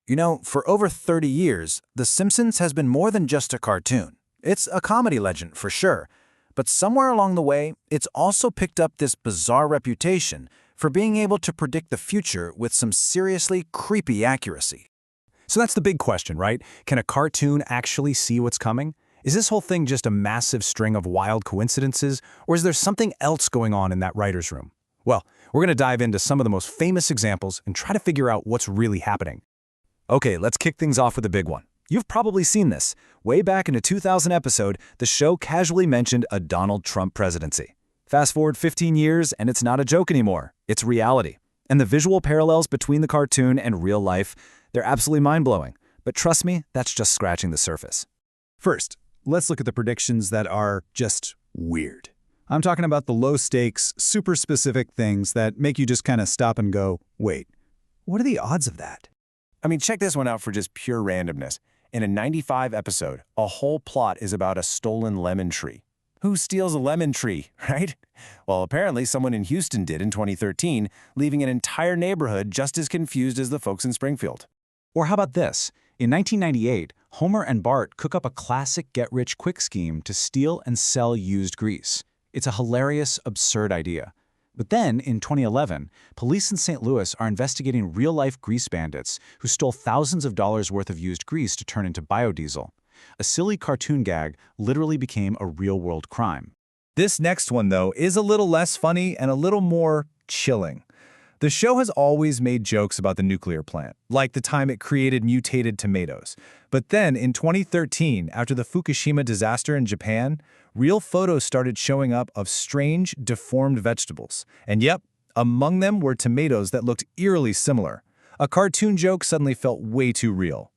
You know, for over 30 years, The Simpsons has been more than just a cartoon. It's a comedy legend, for sure. But somewhere along the way, it's also picked up this bizarre reputation for being able to predict the future with some seriously creepy accuracy. So that's the big question, right? Can a cartoon actually see what's coming? Is this whole thing just a massive string of wild coincidences, or is there something else going on in that writer's room? Well, we're going to dive into some of the most famous examples and try to figure out what's really happening. Okay, let's kick things off with a big one. You've probably seen this. Way back in a 2000 episode, the show casually mentioned a Donald Trump presidency. Fast forward 15 years, and it's not a joke anymore. It's reality. And the visual parallels between the cartoon and real life, they're absolutely mind-blowing. But trust me, that's just scratching the surface. First, let's look at the predictions that are just weird. I'm talking about the low-stakes, super specific things that make you just kind of stop and go, wait, what are the odds of that? I mean, check this one out for just pure randomness. In a 95 episode, a whole plot is about a stolen lemon tree. Who steals a lemon tree, right? Well, apparently someone in Houston did in 2013, leaving an entire neighborhood just as confused as the folks in Springfield. Or how about this? In 1998, Homer and Bart cook up a classic get-rich-quick scheme to steal and sell used grease. It's a hilarious, absurd idea. But then, in 2011, police in St. Louis are investigating real-life grease bandits who stole thousands of dollars worth of used grease to turn into biodiesel. A silly cartoon gag literally became a real-world crime. This next one, though, is a little less funny and a little more chilling. The show has always made jokes about the nuclear plant, like the time it created mutated tomatoes. But then, in 2013, after the Fukushima disaster in Japan, real photos started showing up of strange, deformed vegetables. And yep, among them were tomatoes that looked eerily similar. A cartoon joke suddenly felt way too real.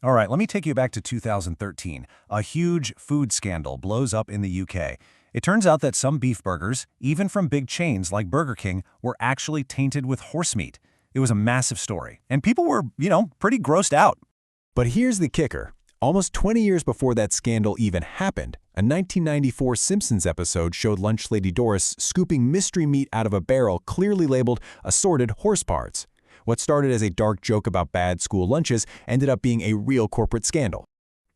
All right, let me take you back to 2013. A huge food scandal blows up in the UK. It turns out that some beef burgers, even from big chains like Burger King, were actually tainted with horse meat. It was a massive story, and people were, pretty grossed out. But here's the kicker. Almost 20 years before that scandal even happened, a 1994 Simpsons episode showed lunch lady Doris scooping mystery meat out of a barrel clearly labeled assorted horse parts. What started as a dark joke about bad school lunches ended up being a real corporate scandal.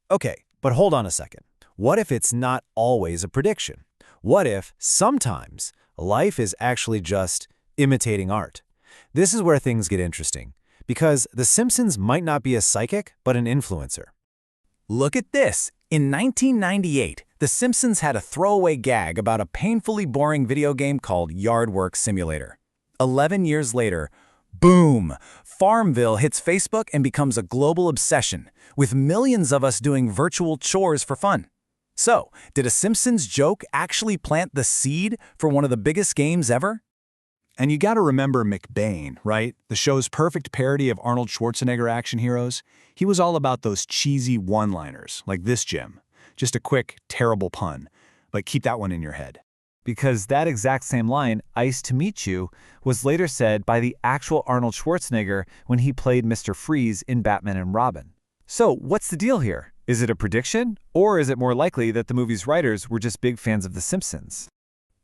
Okay, but hold on a second. What if it's not always a prediction? What if, sometimes, life is actually just imitating art? This is where things get interesting, because The Simpsons might not be a psychic, but an influencer. Look at this! In 1998, The Simpsons had a throwaway gag about a painfully boring video game called Yard Work Simulator. 11 years later, boom! Farmville hits Facebook and becomes a global obsession, with millions of us doing virtual chores for fun. So, did a Simpsons joke actually plant the seed for one of the biggest games ever? And you gotta remember McBain, right? The show's perfect parody of Arnold Schwarzenegger action heroes. He was all about those cheesy one-liners, like this, Jim. Just a quick, terrible pun. But keep that one in your head. Because that exact same line, "Ice to meet you," was later said by the actual Arnold Schwarzenegger when he played Mr. Freeze in Batman and Robin. So, what's the deal here? Is it a prediction, or is it more likely that the movie's writers were just big fans of The Simpsons?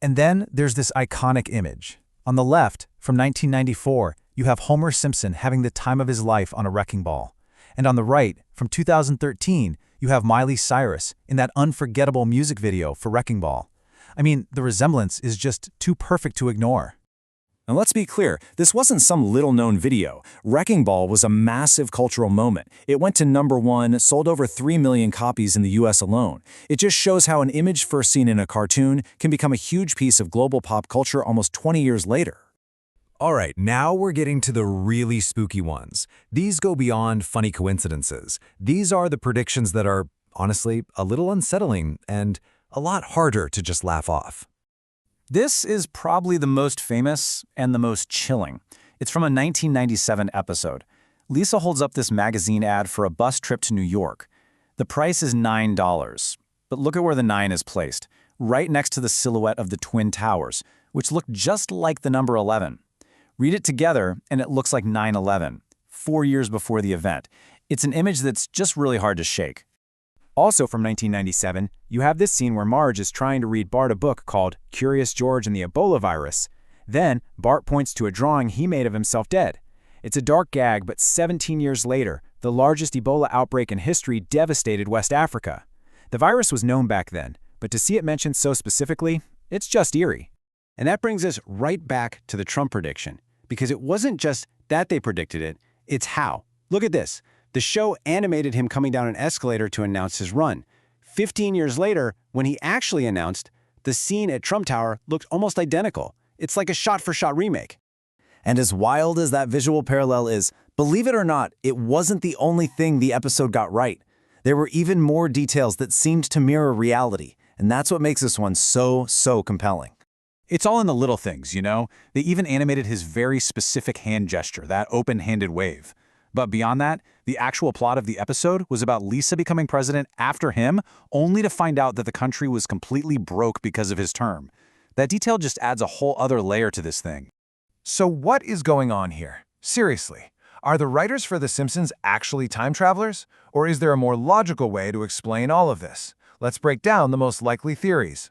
And then there's this iconic image. On the left, from 1994, you have Homer Simpson having the time of his life on a wrecking ball. And on the right, from 2013, you have Miley Cyrus in that unforgettable music video for Wrecking Ball. I mean, the resemblance is just too perfect to ignore. And let's be clear, this wasn't some little-known video. Wrecking Ball was a massive cultural moment. It went to #1, sold over 3 million copies in the US alone. It just shows how an image first seen in a cartoon can become a huge piece of global pop culture almost 20 years later. All right, now we're getting to the really spooky ones. These go beyond funny coincidences. These are the predictions that are, honestly, a little unsettling and a lot harder to just laugh off. This is probably the most famous and the most chilling. It's from a 1997 episode. Lisa holds up this magazine ad for a bus trip to New York. The price is $9, but look at where the 9 is placed, right next to the silhouette of the Twin Towers, which look just like the number 11. Read it together, and it looks like 9/11, 4 years before the event. It's an image that's just really hard to shake. Also from 1997, you have this scene where Marge is trying to read Bart a book called Curious George and the Ebola Virus. Then, Bart points to a drawing he made of himself dead. It's a dark gag, but 17 years later, the largest Ebola outbreak in history devastated West Africa. The virus was known back then, but to see it mentioned so specifically, it's just eerie. And that brings us right back to the Trump prediction, because it wasn't just that they predicted it, it's how. Look at this. The show animated him coming down an escalator to announce his run. 15 years later, when he actually announced, the scene at Trump Tower looked almost identical. It's like a shot-for-shot remake. And as wild as that visual parallel is, believe it or not, it wasn't the only thing the episode got right. There were even more details that seemed to mirror reality, and that's what makes this one so compelling. It's all in the little things, you know? They even animated his very specific hand gesture, that open-handed wave. But beyond that, the actual plot of the episode was about Lisa becoming president after him, only to find out that the country was completely broke because of his term. That detail just adds a whole other layer to this thing. So what is going on here? Seriously, are the writers for The Simpsons actually time travelers? Or is there a more logical way to explain all of this? Let's break down the most likely theories.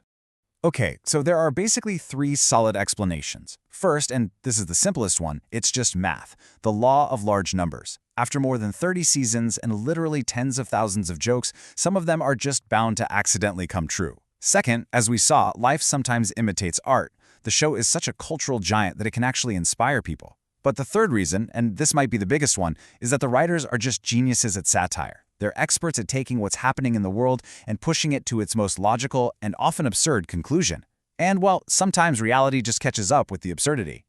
Okay, so there are basically three solid explanations. First, and this is the simplest one, it's just math, the law of large numbers. After more than 30 seasons and literally tens of thousands of jokes, some of them are just bound to accidentally come true. Second, as we saw, life sometimes imitates art. The show is such a cultural giant that it can actually inspire people. But the third reason, and this might be the biggest one, is that the writers are just geniuses at satire. They're experts at taking what's happening in the world and pushing it to its most logical and often absurd conclusion. And, well, sometimes reality just catches up with the absurdity.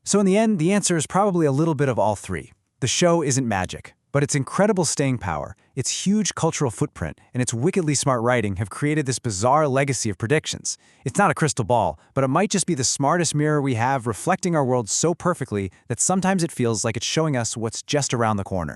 So in the end, the answer is probably a little bit of all three. The show isn't magic, but its incredible staying power, its huge cultural footprint, and its wickedly smart writing have created this bizarre legacy of predictions. It's not a crystal ball, but it might just be the smartest mirror we have reflecting our world so perfectly that sometimes it feels like it's showing us what's just around the corner.